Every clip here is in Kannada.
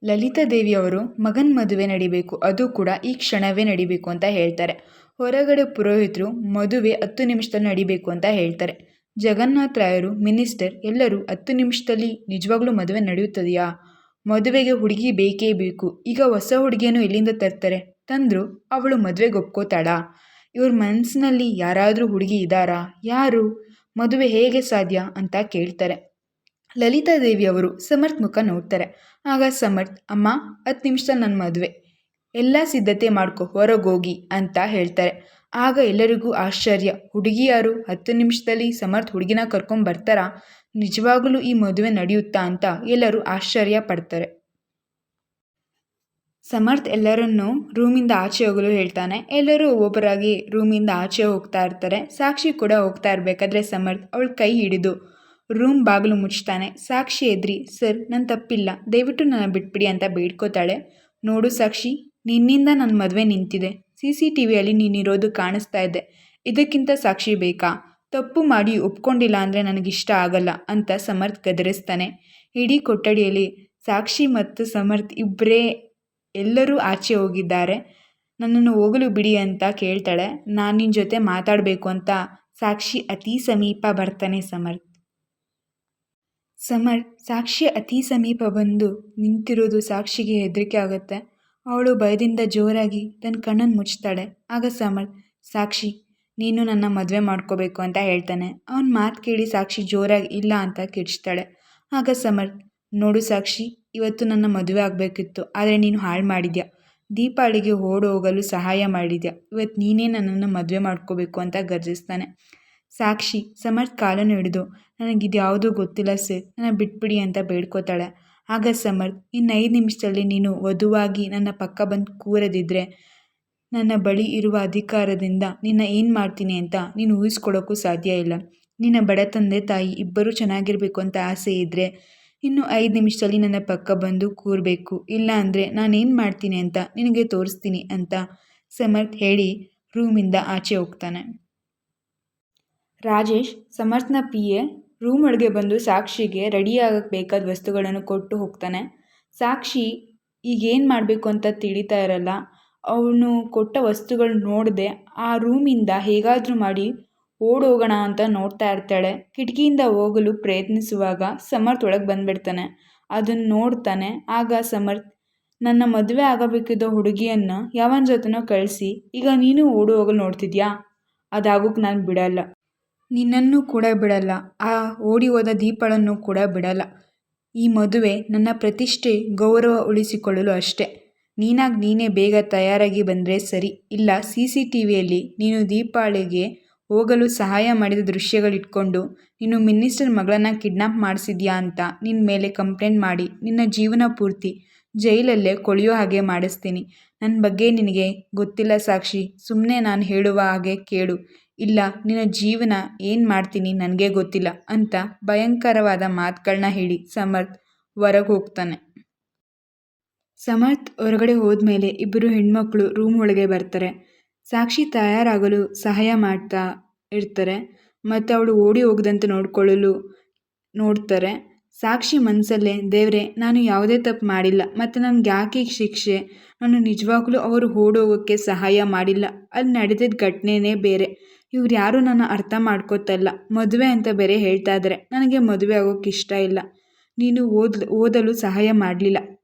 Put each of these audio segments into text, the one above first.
ಲಲಿತಾ ದೇವಿಯವರು ಮಗನ ಮದುವೆ ನಡಿಬೇಕು, ಅದು ಕೂಡ ಈ ಕ್ಷಣವೇ ನಡಿಬೇಕು ಅಂತ ಹೇಳ್ತಾರೆ. ಹೊರಗಡೆ ಪುರೋಹಿತರು ಮದುವೆ 10 ನಿಮಿಷದಲ್ಲಿ ನಡಿಬೇಕು ಅಂತ ಹೇಳ್ತಾರೆ. ಜಗನ್ನಾಥ ರಾಯರು, ಮಿನಿಸ್ಟರ್ ಎಲ್ಲರೂ 10 ನಿಮಿಷದಲ್ಲಿ ನಿಜವಾಗ್ಲೂ ಮದುವೆ ನಡೆಯುತ್ತದೆಯಾ? ಮದುವೆಗೆ ಹುಡುಗಿ ಬೇಕೇ ಬೇಕು. ಈಗ ಹೊಸ ಹುಡುಗಿಯನ್ನು ಎಲ್ಲಿಂದ ತರ್ತಾರೆ? ತಂದ್ರು ಅವಳು ಮದುವೆಗೆ ಒಪ್ಕೋತಾಳಾ? ಇವ್ರ ಮನಸ್ಸಿನಲ್ಲಿ ಯಾರಾದರೂ ಹುಡುಗಿ ಇದ್ದಾರಾ? ಯಾರು? ಮದುವೆ ಹೇಗೆ ಸಾಧ್ಯ ಅಂತ ಕೇಳ್ತಾರೆ. ಲಲಿತಾ ದೇವಿಯವರು ಸಮರ್ಥ್ ಮುಖ ನೋಡ್ತಾರೆ. ಆಗ ಸಮರ್ಥ್, ಅಮ್ಮ 10 ನಿಮಿಷದಲ್ಲಿ ನನ್ನ ಮದುವೆ, ಎಲ್ಲ ಸಿದ್ಧತೆ ಮಾಡ್ಕೊ, ಹೊರಗೋಗಿ ಅಂತ ಹೇಳ್ತಾರೆ. ಆಗ ಎಲ್ಲರಿಗೂ ಆಶ್ಚರ್ಯ. ಹುಡುಗಿ ಯಾರು? 10 ನಿಮಿಷದಲ್ಲಿ ಸಮರ್ಥ್ ಹುಡುಗಿನ ಕರ್ಕೊಂಡು ಬರ್ತಾರಾ? ನಿಜವಾಗ್ಲೂ ಈ ಮದುವೆ ನಡೆಯುತ್ತಾ ಅಂತ ಎಲ್ಲರೂ ಆಶ್ಚರ್ಯ ಪಡ್ತಾರೆ. ಸಮರ್ಥ್ ಎಲ್ಲರನ್ನೂ ರೂಮಿಂದ ಆಚೆ ಹೋಗಲು ಹೇಳ್ತಾನೆ. ಎಲ್ಲರೂ ಒಬ್ಬೊಬ್ಬರಾಗಿ ರೂಮಿಂದ ಆಚೆ ಹೋಗ್ತಾ ಇರ್ತಾರೆ. ಸಾಕ್ಷಿ ಕೂಡ ಹೋಗ್ತಾ ಇರಬೇಕಾದ್ರೆ ಸಮರ್ಥ್ ಅವಳ ಕೈ ಹಿಡಿದು ರೂಮ್ ಬಾಗಿಲು ಮುಚ್ತಾನೆ. ಸಾಕ್ಷಿ ಎದ್ರಿ, ಸರ್ ನನ್ನ ತಪ್ಪಿಲ್ಲ, ದಯವಿಟ್ಟು ನನ್ನ ಬಿಟ್ಬಿಡಿ ಅಂತ ಬೇಡ್ಕೋತಾಳೆ. ನೋಡು ಸಾಕ್ಷಿ, ನಿನ್ನಿಂದ ನನ್ನ ಮದುವೆ ನಿಂತಿದೆ. CCTVಯಲ್ಲಿ ನೀನಿರೋದು ಕಾಣಿಸ್ತಾ ಇದೆ. ಇದಕ್ಕಿಂತ ಸಾಕ್ಷಿ ಬೇಕಾ? ತಪ್ಪು ಮಾಡಿ ಒಪ್ಕೊಂಡಿಲ್ಲ ಅಂದರೆ ನನಗಿಷ್ಟ ಆಗಲ್ಲ ಅಂತ ಸಮರ್ಥ್ ಗದರಿಸ್ತಾನೆ. ಇಡೀ ಕೊಠಡಿಯಲ್ಲಿ ಸಾಕ್ಷಿ ಮತ್ತು ಸಮರ್ಥ್ ಇಬ್ಬರೇ, ಎಲ್ಲರೂ ಆಚೆ ಹೋಗಿದ್ದಾರೆ. ನನ್ನನ್ನು ಹೋಗಲು ಬಿಡಿ ಅಂತ ಕೇಳ್ತಾಳೆ. ನಾನು ನಿನ್ನ ಜೊತೆ ಮಾತಾಡಬೇಕು ಅಂತ ಸಾಕ್ಷಿ ಅತಿ ಸಮೀಪ ಬರ್ತಾನೆ. ಸಮರ್ಥ್ ಸಾಕ್ಷಿ ಅತಿ ಸಮೀಪ ಬಂದು ನಿಂತಿರೋದು ಸಾಕ್ಷಿಗೆ ಹೆದರಿಕೆ ಆಗುತ್ತೆ. ಅವಳು ಭಯದಿಂದ ಜೋರಾಗಿ ತನ್ನ ಕಣ್ಣನ್ನು ಮುಚ್ತಾಳೆ. ಆಗ ಸಮರ್ಥ್, ಸಾಕ್ಷಿ ನೀನು ನನ್ನ ಮದುವೆ ಮಾಡ್ಕೋಬೇಕು ಅಂತ ಹೇಳ್ತಾನೆ. ಅವನ ಮಾತು ಕೇಳಿ ಸಾಕ್ಷಿ ಜೋರಾಗಿ ಇಲ್ಲ ಅಂತ ಕಿರ್ಚ್ತಾಳೆ. ಆಗ ಸಮರ್ಥ್, ನೋಡು ಸಾಕ್ಷಿ, ಇವತ್ತು ನನ್ನ ಮದುವೆ ಆಗಬೇಕಿತ್ತು, ಆದರೆ ನೀನು ಹಾಳು ಮಾಡಿದ್ಯಾ. ದೀಪಾವಳಿಗೆ ಹೋಗಲು ಸಹಾಯ ಮಾಡಿದ್ಯಾ. ಇವತ್ತು ನೀನೇ ನನ್ನನ್ನು ಮದುವೆ ಮಾಡ್ಕೋಬೇಕು ಅಂತ ಗರ್ಜಿಸ್ತಾನೆ. ಸಾಕ್ಷಿ ಸಮರ್ಥ್ ಕಾಲನ್ನು ಹಿಡಿದು, ನನಗಿದು ಯಾವುದೂ ಗೊತ್ತಿಲ್ಲ ಸರ್, ನನ್ನ ಬಿಟ್ಬಿಡಿ ಅಂತ ಬೇಡ್ಕೋತಾಳೆ. ಆಗ ಸಮರ್ಥ್, ಇನ್ನು 5 ನಿಮಿಷದಲ್ಲಿ ನೀನು ವಧುವಾಗಿ ನನ್ನ ಪಕ್ಕ ಬಂದು ಕೂರದಿದ್ದರೆ ನನ್ನ ಬಳಿ ಇರುವ ಅಧಿಕಾರದಿಂದ ನಿನ್ನ ಏನು ಮಾಡ್ತೀನಿ ಅಂತ ನೀನು ಊಹಿಸ್ಕೊಳ್ಳೋಕ್ಕೂ ಸಾಧ್ಯ ಇಲ್ಲ. ನಿನ್ನ ಬಡ ತಂದೆ ತಾಯಿ ಇಬ್ಬರೂ ಚೆನ್ನಾಗಿರಬೇಕು ಅಂತ ಆಸೆ ಇದ್ದರೆ ಇನ್ನು 5 ನಿಮಿಷದಲ್ಲಿ ನನ್ನ ಪಕ್ಕ ಬಂದು ಕೂರಬೇಕು. ಇಲ್ಲ ಅಂದರೆ ನಾನೇನು ಮಾಡ್ತೀನಿ ಅಂತ ನಿನಗೆ ತೋರಿಸ್ತೀನಿ ಅಂತ ಸಮರ್ಥ್ ಹೇಳಿ ರೂಮಿಂದ ಆಚೆ ಹೋಗ್ತಾನೆ. ರಾಜೇಶ್, ಸಮರ್ಥ್ನ PA, ರೂಮ್ ಒಳಗೆ ಬಂದು ಸಾಕ್ಷಿಗೆ ರೆಡಿಯಾಗಕ್ಕೆ ಬೇಕಾದ ವಸ್ತುಗಳನ್ನು ಕೊಟ್ಟು ಹೋಗ್ತಾನೆ. ಸಾಕ್ಷಿ ಈಗೇನು ಮಾಡಬೇಕು ಅಂತ ತಿಳಿತಾ ಇರಲ್ಲ. ಅವನು ಕೊಟ್ಟ ವಸ್ತುಗಳು ನೋಡದೆ ಆ ರೂಮಿಂದ ಹೇಗಾದರೂ ಮಾಡಿ ಓಡೋಗೋಣ ಅಂತ ನೋಡ್ತಾ ಇರ್ತಾಳೆ. ಕಿಟಕಿಯಿಂದ ಹೋಗಲು ಪ್ರಯತ್ನಿಸುವಾಗ ಸಮರ್ಥ್ ಒಳಗೆ ಬಂದುಬಿಡ್ತಾನೆ. ಅದನ್ನು ನೋಡ್ತಾನೆ. ಆಗ ಸಮರ್ಥ್, ನನ್ನ ಮದುವೆ ಆಗಬೇಕಿದ್ದ ಹುಡುಗಿಯನ್ನು ಯಾವನ ಜೊತೆನೋ ಕಳಿಸಿ ಈಗ ನೀನು ಓಡಿ ಹೋಗಲು ನೋಡ್ತಿದ್ಯಾ? ಅದಾಗೋಕ್ಕೆ ನಾನು ಬಿಡಲ್ಲ. ನಿನ್ನನ್ನು ಕೂಡ ಬಿಡಲ್ಲ. ಆ ಓಡಿ ಹೋದ ದೀಪಳನ್ನು ಕೂಡ ಬಿಡಲ್ಲ. ಈ ಮದುವೆ ನನ್ನ ಪ್ರತಿಷ್ಠೆ ಗೌರವ ಉಳಿಸಿಕೊಳ್ಳಲು ಅಷ್ಟೇ. ನೀನಾಗಿ ನೀನೇ ಬೇಗ ತಯಾರಾಗಿ ಬಂದರೆ ಸರಿ. ಇಲ್ಲ CCTVಯಲ್ಲಿ ನೀನು ದೀಪಾಳಿಗೆ ಹೋಗಲು ಸಹಾಯ ಮಾಡಿದ ದೃಶ್ಯಗಳಿಟ್ಕೊಂಡು ನೀನು ಮಿನಿಸ್ಟರ್ ಮಗಳನ್ನ ಕಿಡ್ನಾಪ್ ಮಾಡಿಸಿದ್ಯಾ ಅಂತ ನಿನ್ನ ಮೇಲೆ ಕಂಪ್ಲೇಂಟ್ ಮಾಡಿ ನಿನ್ನ ಜೀವನ ಪೂರ್ತಿ ಜೈಲಲ್ಲೇ ಕೊಳೆಯೋ ಹಾಗೆ ಮಾಡಿಸ್ತೀನಿ. ನನ್ನ ಬಗ್ಗೆ ನಿನಗೆ ಗೊತ್ತಿಲ್ಲ ಸಾಕ್ಷಿ, ಸುಮ್ಮನೆ ನಾನು ಹೇಳುವ ಹಾಗೆ ಕೇಳು. ಇಲ್ಲ ನಿನ್ನ ಜೀವನ ಏನು ಮಾಡ್ತೀನಿ ನನಗೆ ಗೊತ್ತಿಲ್ಲ ಅಂತ ಭಯಂಕರವಾದ ಮಾತುಗಳನ್ನ ಹೇಳಿ ಸಮರ್ಥ್ ಹೊರಗೆ ಹೋಗ್ತಾನೆ. ಸಮರ್ಥ್ ಹೊರಗಡೆ ಹೋದ್ಮೇಲೆ ಇಬ್ಬರು ಹೆಣ್ಮಕ್ಳು ರೂಮ್ ಒಳಗೆ ಬರ್ತಾರೆ. ಸಾಕ್ಷಿ ತಯಾರಾಗಲು ಸಹಾಯ ಮಾಡ್ತಾ ಇರ್ತಾರೆ ಮತ್ತು ಅವಳು ಓಡಿ ಹೋಗದಂತೆ ನೋಡ್ಕೊಳ್ಳಲು ನೋಡ್ತಾರೆ. ಸಾಕ್ಷಿ ಮನಸ್ಸಲ್ಲೇ, ದೇವರೇ, ನಾನು ಯಾವುದೇ ತಪ್ಪು ಮಾಡಿಲ್ಲ ಮತ್ತು ನನಗೆ ಯಾಕೆ ಶಿಕ್ಷೆ? ನಾನು ನಿಜವಾಗ್ಲೂ ಅವರು ಓಡೋಗೋಕ್ಕೆ ಸಹಾಯ ಮಾಡಿಲ್ಲ. ಅಲ್ಲಿ ನಡೆದಿದ್ದ ಘಟನೆನೇ ಬೇರೆ. ಇವ್ರು ಯಾರೂ ನನ್ನ ಅರ್ಥ ಮಾಡ್ಕೋತಲ್ಲ. ಮದುವೆ ಅಂತ ಬೇರೆ ಹೇಳ್ತಾ ಇದ್ದಾರೆ. ನನಗೆ ಮದುವೆ ಆಗೋಕ್ಕೆ ಇಷ್ಟ ಇಲ್ಲ. ನೀನು ಓದಲು ಸಹಾಯ ಮಾಡಲಿಲ್ಲ.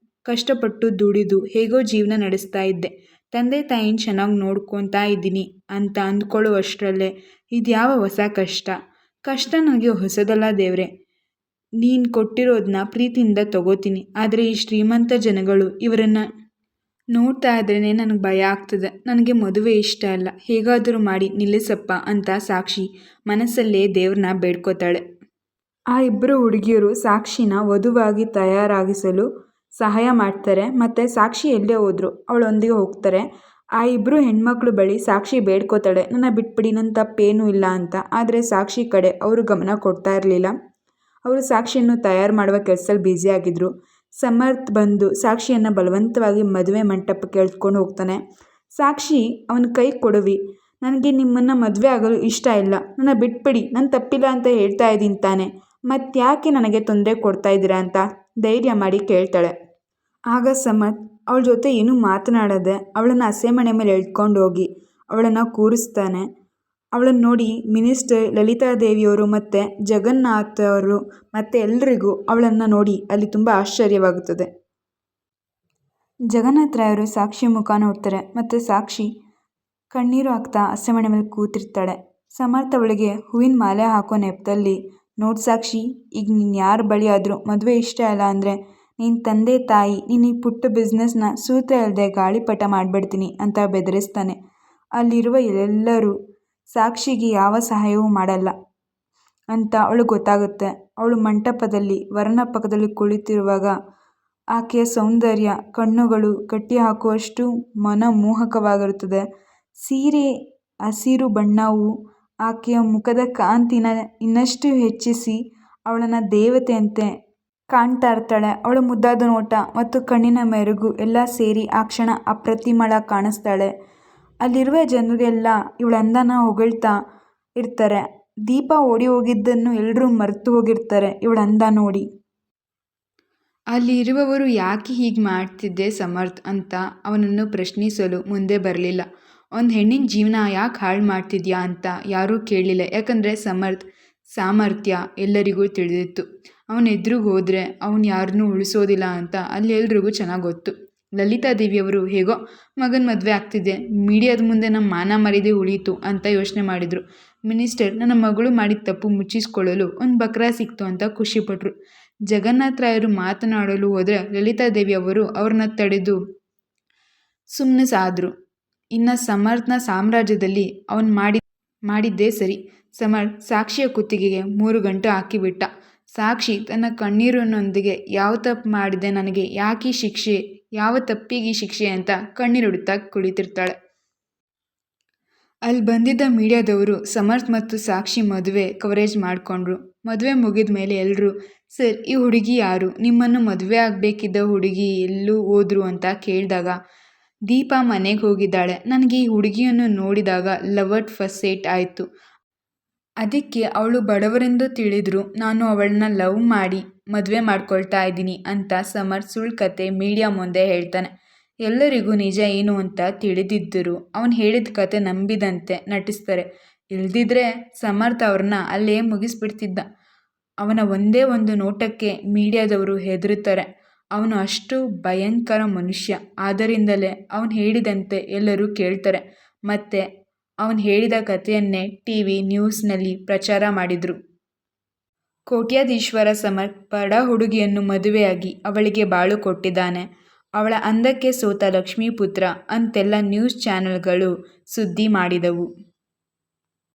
ಕಷ್ಟಪಟ್ಟು ದುಡಿದು ಹೇಗೋ ಜೀವನ ನಡೆಸ್ತಾ ಇದ್ದೆ. ತಂದೆ ತಾಯಿನ ಚೆನ್ನಾಗಿ ನೋಡ್ಕೊತಾ ಇದ್ದೀನಿ ಅಂತ ಅಂದ್ಕೊಳ್ಳುವಷ್ಟರಲ್ಲೇ ಇದ್ಯಾವ ಹೊಸ ಕಷ್ಟ? ಕಷ್ಟ ನನಗೆ ಹೊಸದಲ್ಲ ದೇವರೇ. ನೀನು ಕೊಟ್ಟಿರೋದನ್ನ ಪ್ರೀತಿಯಿಂದ ತಗೋತೀನಿ. ಆದರೆ ಈ ಶ್ರೀಮಂತ ಜನಗಳು ಇವರನ್ನು ನೋಡ್ತಾ ಇದ್ರೇ ನನಗೆ ಭಯ ಆಗ್ತದೆ. ನನಗೆ ಮದುವೆ ಇಷ್ಟ ಅಲ್ಲ. ಹೇಗಾದರೂ ಮಾಡಿ ನಿಲ್ಲಿಸಪ್ಪ ಅಂತ ಸಾಕ್ಷಿ ಮನಸ್ಸಲ್ಲೇ ದೇವ್ರನ್ನ ಬೇಡ್ಕೋತಾಳೆ. ಆ ಇಬ್ಬರು ಹುಡುಗಿಯರು ಸಾಕ್ಷಿನ ವಧುವಾಗಿ ತಯಾರಾಗಿಸಲು ಸಹಾಯ ಮಾಡ್ತಾರೆ. ಮತ್ತು ಸಾಕ್ಷಿ ಎಲ್ಲೇ ಹೋದ್ರು ಅವಳೊಂದಿಗೆ ಹೋಗ್ತಾರೆ. ಆ ಇಬ್ಬರು ಹೆಣ್ಮಕ್ಳು ಬಳಿ ಸಾಕ್ಷಿ ಬೇಡ್ಕೋತಾಳೆ, ನನ್ನ ಬಿಟ್ಬಿಡಿ, ನನ್ನ ತಪ್ಪೇನೂ ಇಲ್ಲ ಅಂತ. ಆದರೆ ಸಾಕ್ಷಿ ಕಡೆ ಅವರು ಗಮನ ಕೊಡ್ತಾ ಇರಲಿಲ್ಲ. ಅವರು ಸಾಕ್ಷಿಯನ್ನು ತಯಾರು ಮಾಡುವ ಕೆಲಸದಲ್ಲಿ ಬ್ಯುಸಿಯಾಗಿದ್ದರು. ಸಮರ್ಥ್ ಬಂದು ಸಾಕ್ಷಿಯನ್ನು ಬಲವಂತವಾಗಿ ಮದುವೆ ಮಂಟಪಕ್ಕೆ ಎಳ್ಕೊಂಡು ಹೋಗ್ತಾನೆ. ಸಾಕ್ಷಿ ಅವನ ಕೈ ಕೊಡುವಿ, ನನಗೆ ನಿಮ್ಮನ್ನು ಮದುವೆ ಆಗಲು ಇಷ್ಟ ಇಲ್ಲ, ನನ್ನ ಬಿಟ್ಬಿಡಿ, ನನ್ನ ತಪ್ಪಿಲ್ಲ ಅಂತ ಹೇಳ್ತಾ ಇದ್ದೀನಿ ತಾನೆ, ಮತ್ತ್ಯಾಕೆ ನನಗೆ ತೊಂದರೆ ಕೊಡ್ತಾ ಇದ್ದೀರಾ ಅಂತ ಧೈರ್ಯ ಮಾಡಿ ಕೇಳ್ತಾಳೆ. ಆಗ ಸಮರ್ಥ್ ಅವಳ ಜೊತೆ ಏನೂ ಮಾತನಾಡದೆ ಅವಳನ್ನು ಹಸೆಮಣೆ ಮೇಲೆ ಎಳ್ಕೊಂಡು ಹೋಗಿ ಅವಳನ್ನು ಕೂರಿಸ್ತಾನೆ. ಅವಳನ್ನು ನೋಡಿ ಮಿನಿಸ್ಟರ್ ಲಲಿತಾದೇವಿಯವರು ಮತ್ತು ಜಗನ್ನಾಥ್ ಅವರು ಮತ್ತು ಎಲ್ರಿಗೂ ಅವಳನ್ನು ನೋಡಿ ಅಲ್ಲಿ ತುಂಬ ಆಶ್ಚರ್ಯವಾಗುತ್ತದೆ. ಜಗನ್ನಾಥ ರಾಯರು ಸಾಕ್ಷಿ ಮುಖ ನೋಡ್ತಾರೆ ಮತ್ತು ಸಾಕ್ಷಿ ಕಣ್ಣೀರು ಹಾಕ್ತಾ ಹಸೆಮಣೆ ಮೇಲೆ ಕೂತಿರ್ತಾಳೆ. ಸಮರ್ಥ ಅವಳಿಗೆ ಹೂವಿನ ಮಾಲೆ ಹಾಕೋ ನೆಪದಲ್ಲಿ, ನೋಡು ಸಾಕ್ಷಿ, ಈಗ ನೀನು ಯಾರ ಬಳಿ ಆದರೂ ಮದುವೆ ಇಷ್ಟ ಇಲ್ಲ ಅಂದರೆ ನಿನ್ನ ತಂದೆ ತಾಯಿ ನಿನ್ನ ಈ ಪುಟ್ಟ ಬಿಸ್ನೆಸ್ನ ಸೂತ್ರ ಇಲ್ಲದೆ ಗಾಳಿಪಟ ಮಾಡಿಬಿಡ್ತೀನಿ ಅಂತ ಬೆದರಿಸ್ತಾನೆ. ಅಲ್ಲಿರುವ ಎಲ್ಲರೂ ಸಾಕ್ಷಿಗೆ ಯಾವ ಸಹಾಯವೂ ಮಾಡಲ್ಲ ಅಂತ ಅವಳಿಗೆ ಗೊತ್ತಾಗುತ್ತೆ. ಅವಳು ಮಂಟಪದಲ್ಲಿ ವರನ ಪಕ್ಕದಲ್ಲಿ ಕುಳಿತಿರುವಾಗ ಆಕೆಯ ಸೌಂದರ್ಯ ಕಣ್ಣುಗಳು ಕಟ್ಟಿ ಹಾಕುವಷ್ಟು ಮನಮೋಹಕವಾಗಿರುತ್ತದೆ. ಸೀರೆ ಹಸಿರು ಬಣ್ಣವು ಆಕೆಯ ಮುಖದ ಕಾಂತಿನ ಇನ್ನಷ್ಟು ಹೆಚ್ಚಿಸಿ ಅವಳನ್ನು ದೇವತೆಯಂತೆ ಕಾಣ್ತಾ ಇರ್ತಾಳೆ. ಅವಳ ಮುದ್ದಾದ ನೋಟ ಮತ್ತು ಕಣ್ಣಿನ ಮೆರುಗು ಎಲ್ಲ ಸೇರಿ ಆ ಕ್ಷಣ ಅಪ್ರತಿಮಳ ಕಾಣಿಸ್ತಾಳೆ. ಅಲ್ಲಿರುವ ಜನರಿಗೆಲ್ಲ ಇವಳ ಅಂದನ ಹೊಗಳ್ತಾ ಇರ್ತಾರೆ. ದೀಪ ಓಡಿ ಹೋಗಿದ್ದನ್ನು ಎಲ್ಲರೂ ಮರೆತು ಹೋಗಿರ್ತಾರೆ ಇವಳ ಅಂದ ನೋಡಿ. ಅಲ್ಲಿ ಇರುವವರು ಯಾಕೆ ಹೀಗೆ ಮಾಡ್ತಿದ್ದೆ ಸಮರ್ಥ್ ಅಂತ ಅವನನ್ನು ಪ್ರಶ್ನಿಸಲು ಮುಂದೆ ಬರಲಿಲ್ಲ. ಒಂದು ಹೆಣ್ಣಿನ ಜೀವನ ಯಾಕೆ ಹಾಳು ಮಾಡ್ತಿದ್ಯಾ ಅಂತ ಯಾರೂ ಕೇಳಲಿಲ್ಲ. ಯಾಕಂದರೆ ಸಮರ್ಥ್ ಸಾಮರ್ಥ್ಯ ಎಲ್ಲರಿಗೂ ತಿಳಿದಿತ್ತು. ಅವನ ಎದುರಿಗೆ ಹೋದರೆ ಅವನು ಯಾರನ್ನೂ ಉಳಿಸೋದಿಲ್ಲ ಅಂತ ಅಲ್ಲಿ ಎಲ್ರಿಗೂ ಚೆನ್ನಾಗಿ ಗೊತ್ತು. ಲಲಿತಾದೇವಿಯವರು ಹೇಗೋ ಮಗನ ಮದುವೆ ಆಗ್ತಿದ್ದೆ, ಮೀಡಿಯಾದ ಮುಂದೆ ನಮ್ಮ ಮಾನ ಮರ್ಯಾದೆ ಉಳೀತು ಅಂತ ಯೋಚನೆ ಮಾಡಿದರು. ಮಿನಿಸ್ಟರ್ ನನ್ನ ಮಗಳು ಮಾಡಿದ ತಪ್ಪು ಮುಚ್ಚಿಸ್ಕೊಳ್ಳಲು ಒಂದು ಬಕ್ರಾ ಸಿಕ್ತು ಅಂತ ಖುಷಿಪಟ್ಟರು. ಜಗನ್ನಾಥ ರಾಯರು ಮಾತನಾಡಲು ಹೋದರೆ ಲಲಿತಾದೇವಿಯವರು ಅವ್ರನ್ನ ತಡೆದು ಸುಮ್ಮನೆ ಸಾದ್ರು. ಇನ್ನು ಸಮರ್ಥನ ಸಾಮ್ರಾಜ್ಯದಲ್ಲಿ ಅವನು ಮಾಡಿದ್ದೇ ಸರಿ. ಸಮರ್ಥ್ ಸಾಕ್ಷಿಯ ಕುತ್ತಿಗೆಗೆ 3 ಗಂಟು ಹಾಕಿಬಿಟ್ಟ. ಸಾಕ್ಷಿ ತನ್ನ ಕಣ್ಣೀರಿನೊಂದಿಗೆ ಯಾವ ತಪ್ಪು ಮಾಡಿದೆ, ನನಗೆ ಯಾಕೆ ಶಿಕ್ಷೆ, ಯಾವ ತಪ್ಪಿಗೆ ಶಿಕ್ಷೆ ಅಂತ ಕಣ್ಣೀರಿಡುತ್ತಾ ಕುಳಿತಿರ್ತಾಳೆ. ಅಲ್ಲಿ ಬಂದಿದ್ದ ಮೀಡಿಯಾದವರು ಸಮರ್ಥ್ ಮತ್ತು ಸಾಕ್ಷಿ ಮದುವೆ ಕವರೇಜ್ ಮಾಡಿಕೊಂಡ್ರು. ಮದುವೆ ಮುಗಿದ ಮೇಲೆ ಎಲ್ಲರೂ, ಸರ್ ಈ ಹುಡುಗಿ ಯಾರು, ನಿಮ್ಮನ್ನು ಮದುವೆ ಆಗಬೇಕಿದ್ದ ಹುಡುಗಿ ಎಲ್ಲೂ ಹೋದ್ರು ಅಂತ ಕೇಳಿದಾಗ, ದೀಪಾ ಮನೆಗೆ ಹೋಗಿದ್ದಾಳೆ, ನನಗೆ ಈ ಹುಡುಗಿಯನ್ನು ನೋಡಿದಾಗ ಲವ್ ಅಟ್ ಫಸ್ಟ್ ಸೈಟ್ ಆಯಿತು, ಅದಕ್ಕೆ ಅವಳು ಬಡವರೆಂದು ತಿಳಿದ್ರು ನಾನು ಅವಳನ್ನ ಲವ್ ಮಾಡಿ ಮದುವೆ ಮಾಡ್ಕೊಳ್ತಾ ಇದ್ದೀನಿ ಅಂತ ಸಮರ್ಥ್ ಸುಳ್ಳು ಕತೆ ಮೀಡಿಯಾ ಮುಂದೆ ಹೇಳ್ತಾನೆ. ಎಲ್ಲರಿಗೂ ನಿಜ ಏನು ಅಂತ ತಿಳಿದಿದ್ದರೂ ಅವನು ಹೇಳಿದ ಕತೆ ನಂಬಿದಂತೆ ನಟಿಸ್ತಾರೆ. ಇಲ್ದಿದ್ರೆ ಸಮರ್ಥ್ ಅವ್ರನ್ನ ಅಲ್ಲೇ ಮುಗಿಸ್ಬಿಡ್ತಿದ್ದ. ಅವನ ಒಂದೇ ಒಂದು ನೋಟಕ್ಕೆ ಮೀಡಿಯಾದವರು ಹೆದರುತ್ತಾರೆ. ಅವನು ಅಷ್ಟು ಭಯಂಕರ ಮನುಷ್ಯ. ಆದ್ದರಿಂದಲೇ ಅವನು ಹೇಳಿದಂತೆ ಎಲ್ಲರೂ ಕೇಳ್ತಾರೆ. ಮತ್ತೆ ಅವನು ಹೇಳಿದ ಕಥೆಯನ್ನೇ ಟಿವಿ ನ್ಯೂಸ್ನಲ್ಲಿ ಪ್ರಚಾರ ಮಾಡಿದರು. ಕೋಟ್ಯಾಧೀಶ್ವರ ಸಮರ್ಥ್ ಬಡ ಹುಡುಗಿಯನ್ನು ಮದುವೆಯಾಗಿ ಅವಳಿಗೆ ಬಾಳು ಕೊಟ್ಟಿದ್ದಾನೆ. ಅವಳ ಅಂದಕ್ಕೆ ಸೋತ ಲಕ್ಷ್ಮೀಪುತ್ರ ಅಂತೆಲ್ಲ ನ್ಯೂಸ್ ಚಾನೆಲ್ಗಳು ಸುದ್ದಿ ಮಾಡಿದವು.